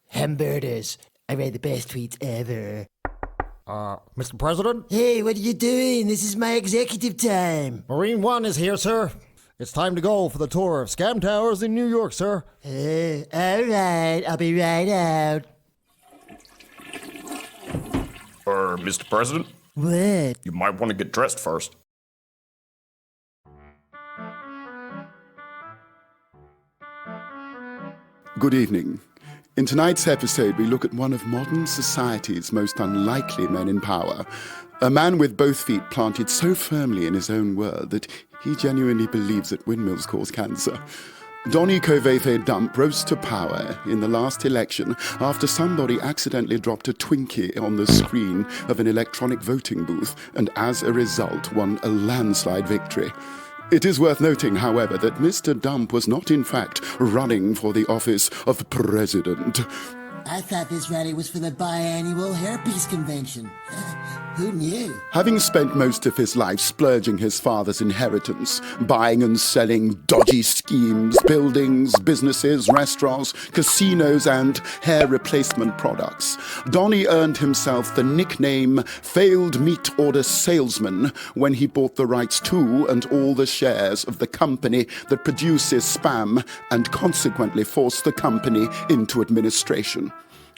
Hamburgers. I read the best tweets ever. Mr. President? Hey, what are you doing? This is my executive time. Marine 1 is here, sir. It's time to go for the tour of Scam Towers in New York, sir. All right. I'll be right out. Mr. President? What? You might want to get dressed first. Good evening. In tonight's episode, we look at one of modern society's most unlikely men in power. A man with both feet planted so firmly in his own world that he genuinely believes that windmills cause cancer. Donnie Covfefe Dump rose to power in the last election after somebody accidentally dropped a Twinkie on the screen of an electronic voting booth and as a result won a landslide victory. It is worth noting, however, that Mr. Dump was not in fact running for the office of president. I thought this rally was for the biannual hairpiece convention. Who knew? Having spent most of his life splurging his father's inheritance, buying and selling dodgy schemes, buildings, businesses, restaurants, casinos, and hair replacement products, Donnie earned himself the nickname Failed Meat Order Salesman when he bought the rights to and all the shares of the company that produces spam and consequently forced the company into administration.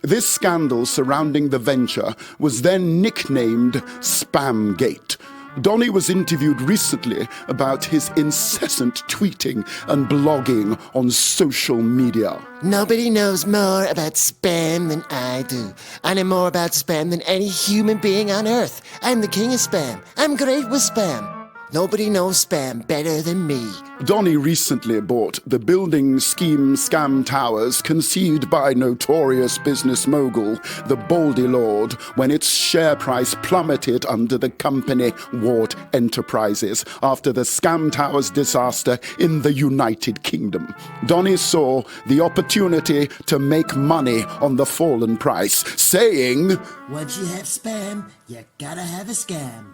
This scandal surrounding the venture was then nicknamed Spamgate. Donnie was interviewed recently about his incessant tweeting and blogging on social media. Nobody knows more about spam than I do. I know more about spam than any human being on earth. I'm the king of spam. I'm great with spam. Nobody knows spam better than me. Donnie recently bought the building scheme scam towers conceived by notorious business mogul, the Baldy Lord, when its share price plummeted under the company Ward Enterprises after the scam towers disaster in the United Kingdom. Donnie saw the opportunity to make money on the fallen price, saying, Once you have spam, you gotta have a scam.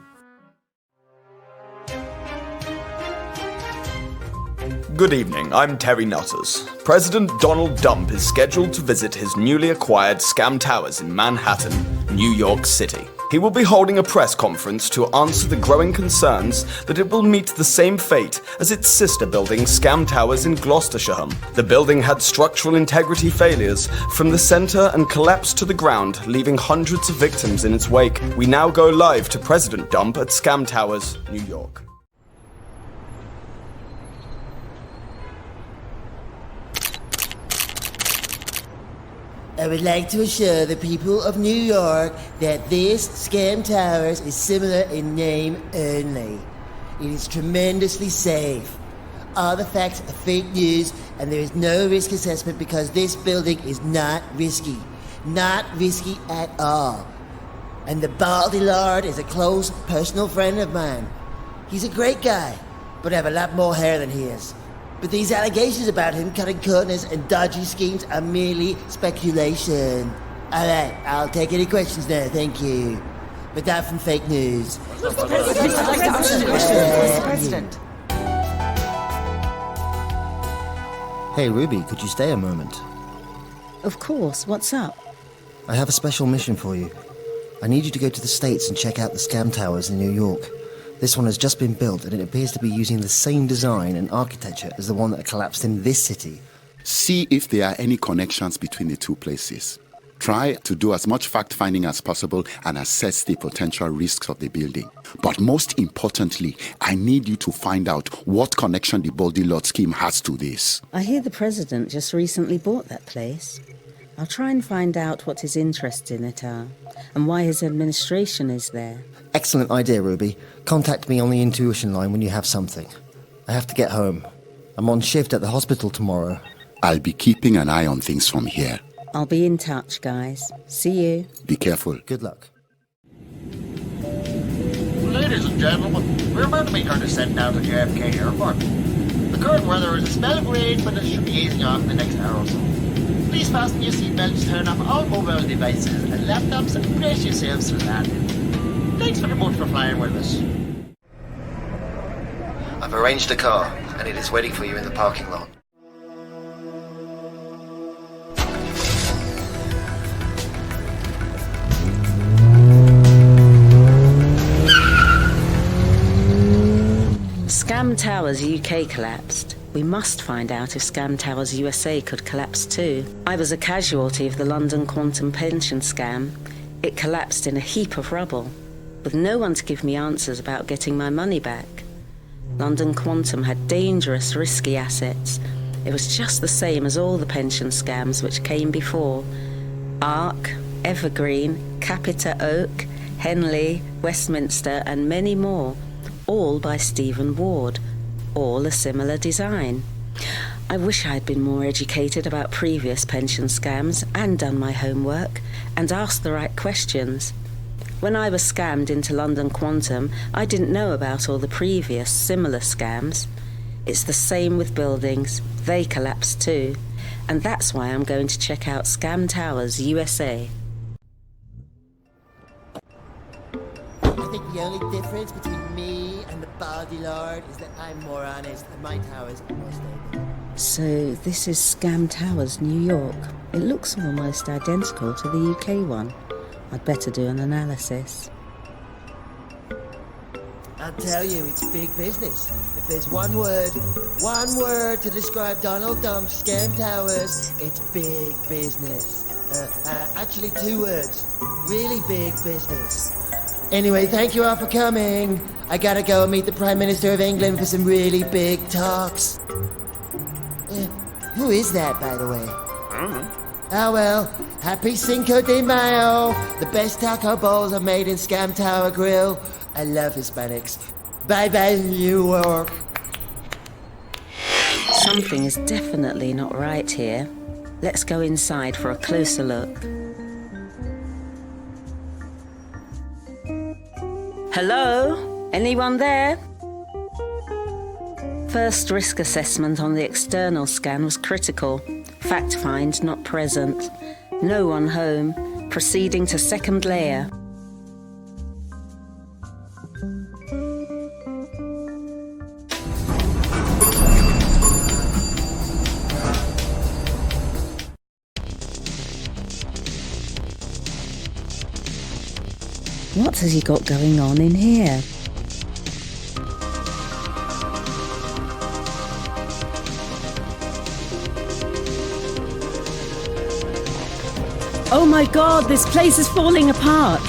Good evening, I'm Terry Nutters. President Donald Dump is scheduled to visit his newly acquired Scam Towers in Manhattan, New York City. He will be holding a press conference to answer the growing concerns that it will meet the same fate as its sister building Scam Towers in Gloucestershire. The building had structural integrity failures from the center and collapsed to the ground, leaving hundreds of victims in its wake. We now go live to President Dump at Scam Towers, New York. I would like to assure the people of New York that this Scam Towers is similar in name only. It is tremendously safe. All the facts are fake news and there is no risk assessment because this building is not risky. Not risky at all. And the Baldy Lord is a close personal friend of mine. He's a great guy, but I have a lot more hair than he is. But these allegations about him cutting corners and dodgy schemes are merely speculation. Alright, I'll take any questions now, thank you. But not from fake news. Mr. President. Hey, Ruby, could you stay a moment? Of course, what's up? I have a special mission for you. I need you to go to the States and check out the Scam Towers in New York. This one has just been built and it appears to be using the same design and architecture as the one that collapsed in this city. See if there are any connections between the two places. Try to do as much fact-finding as possible and assess the potential risks of the building. But most importantly, I need you to find out what connection the Baldy Lord scheme has to this. I hear the president just recently bought that place. I'll try and find out what his interests in it are and why his administration is there. Excellent idea, Ruby. Contact me on the intuition line when you have something. I have to get home. I'm on shift at the hospital tomorrow. I'll be keeping an eye on things from here. I'll be in touch, guys. See you. Be careful. Good luck. Ladies and gentlemen, we're about to make our descent down to JFK Airport. The current weather is a spell of rain, but it should be easing off in the next hour or so. Please fasten your seatbelts, turn off all mobile devices and laptops, and brace yourselves for landing. Thanks very much for flying with us. I've arranged a car, and it is waiting for you in the parking lot. Scam Towers UK collapsed. We must find out if Scam Towers USA could collapse too. I was a casualty of the London quantum pension scam. It collapsed in a heap of rubble, with no one to give me answers about getting my money back. London Quantum had dangerous, risky assets. It was just the same as all the pension scams which came before. Ark, Evergreen, Capita Oak, Henley, Westminster, and many more, all by Stephen Ward, all a similar design. I wish I had been more educated about previous pension scams and done my homework and asked the right questions. When I was scammed into London Quantum, I didn't know about all the previous similar scams. It's the same with buildings. They collapsed too. And that's why I'm going to check out Scam Towers USA. I think the only difference between me and the Baldy Lord is that I'm more honest and my towers are more stable. So this is Scam Towers, New York. It looks almost identical to the UK one. I'd better do an analysis. I'll tell you, it's big business. If there's one word to describe Donald Dump's Scam Towers, it's big business. Actually 2 words. Really big business. Anyway, thank you all for coming. I gotta go and meet the Prime Minister of England for some really big talks. Who is that, by the way? I don't know. Oh well, happy Cinco de Mayo. The best taco bowls are made in Scam Tower Grill. I love Hispanics. Bye-bye, New York. Something is definitely not right here. Let's go inside for a closer look. Hello? Anyone there? First risk assessment on the external scan was critical. Fact find not present. No one home. Proceeding to second layer. What has he got going on in here? Oh my God, this place is falling apart.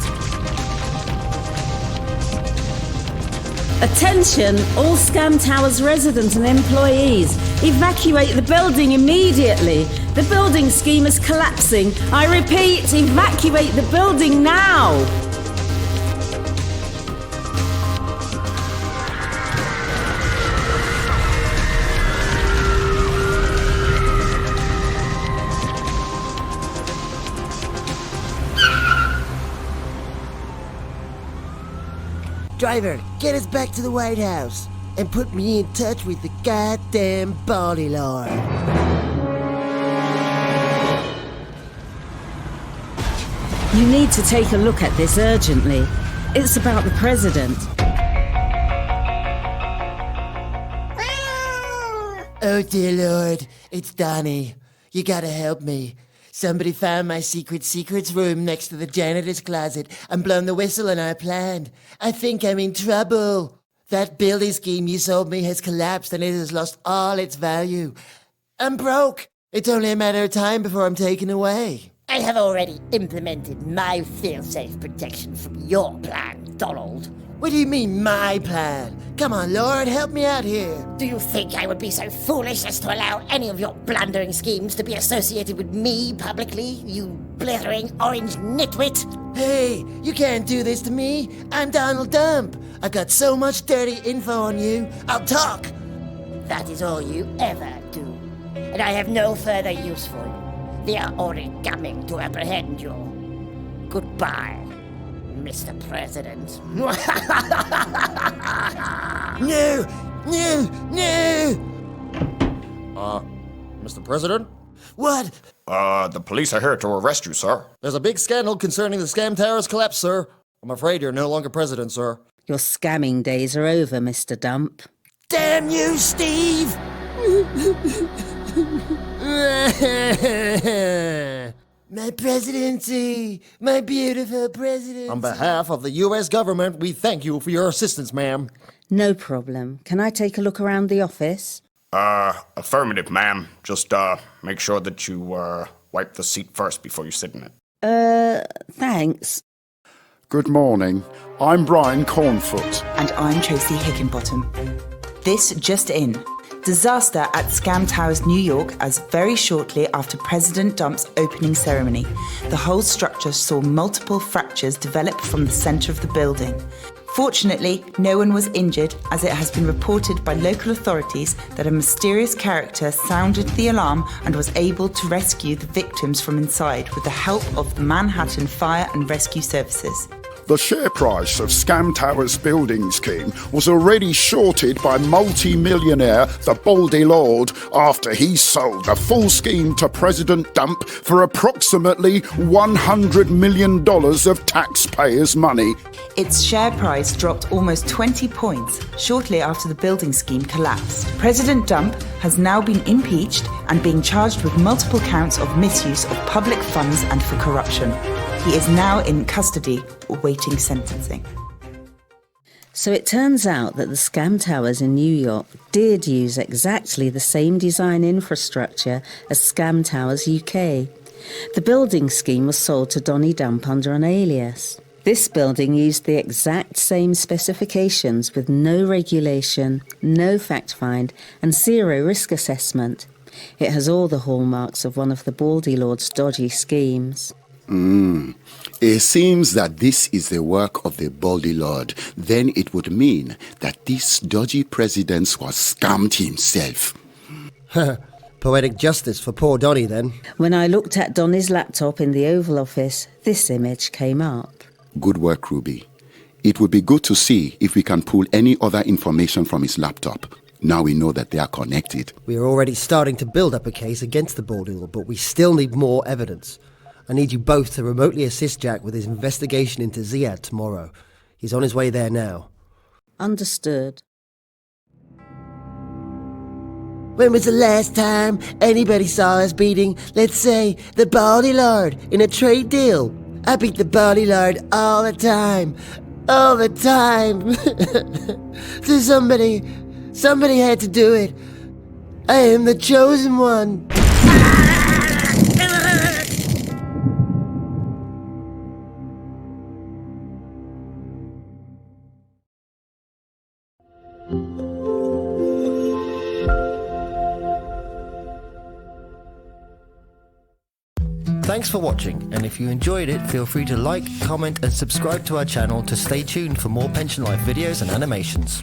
Attention, all Scam Towers residents and employees. Evacuate the building immediately. The building scheme is collapsing. I repeat, evacuate the building now. Driver, get us back to the White House and put me in touch with the goddamn Baldy Lord. You need to take a look at this urgently. It's about the president. Oh dear Lord, it's Donnie. You gotta help me. Somebody found my secrets room next to the janitor's closet and blown the whistle on our plan. I think I'm in trouble. That building scheme you sold me has collapsed and it has lost all its value. I'm broke. It's only a matter of time before I'm taken away. I have already implemented my fail-safe protection from your plan, Donald. What do you mean, my plan? Come on, Lord, help me out here. Do you think I would be so foolish as to allow any of your blundering schemes to be associated with me publicly, you blithering orange nitwit? Hey, you can't do this to me. I'm Donald Dump. I've got so much dirty info on you. I'll talk. That is all you ever do. And I have no further use for you. They are already coming to apprehend you. Goodbye, Mr. President. No! Mr. President? What? The police are here to arrest you, sir. There's a big scandal concerning the Scam Towers collapse, sir. I'm afraid you're no longer president, sir. Your scamming days are over, Mr. Dump. Damn you, Steve! My presidency! My beautiful presidency! On behalf of the U.S. government, we thank you for your assistance, ma'am. No problem. Can I take a look around the office? Affirmative, ma'am. Just, make sure that you, wipe the seat first before you sit in it. Thanks. Good morning. I'm Brian Cornfoot. And I'm Tracy Hickenbottom. This just in. Disaster at Scam Towers, New York, as very shortly after President Dump's opening ceremony. The whole structure saw multiple fractures develop from the centre of the building. Fortunately, no one was injured, as it has been reported by local authorities that a mysterious character sounded the alarm and was able to rescue the victims from inside with the help of the Manhattan Fire and Rescue Services. The share price of Scam Towers building scheme was already shorted by multi-millionaire the Baldy Lord after he sold the full scheme to President Dump for approximately $100 million of taxpayers' money. Its share price dropped almost 20 points shortly after the building scheme collapsed. President Dump has now been impeached and being charged with multiple counts of misuse of public funds and for corruption. He is now in custody, awaiting sentencing. So it turns out that the Scam Towers in New York did use exactly the same design infrastructure as Scam Towers UK. The building scheme was sold to Donnie Dump under an alias. This building used the exact same specifications with no regulation, no fact find, and zero risk assessment. It has all the hallmarks of one of the Baldy Lord's dodgy schemes. It seems that this is the work of the Baldy Lord. Then it would mean that this dodgy president was scammed himself. Poetic justice for poor Donnie, then. When I looked at Donnie's laptop in the Oval Office, this image came up. Good work, Ruby. It would be good to see if we can pull any other information from his laptop. Now we know that they are connected. We are already starting to build up a case against the Baldy Lord, but we still need more evidence. I need you both to remotely assist Jack with his investigation into Ziad tomorrow. He's on his way there now. Understood. When was the last time anybody saw us beating, let's say, the Baldy Lord in a trade deal? I beat the Baldy Lord all the time. All the time. So somebody had to do it. I am the chosen one. Thanks for watching, and if you enjoyed it, feel free to like, comment and subscribe to our channel to stay tuned for more Pension Life videos and animations.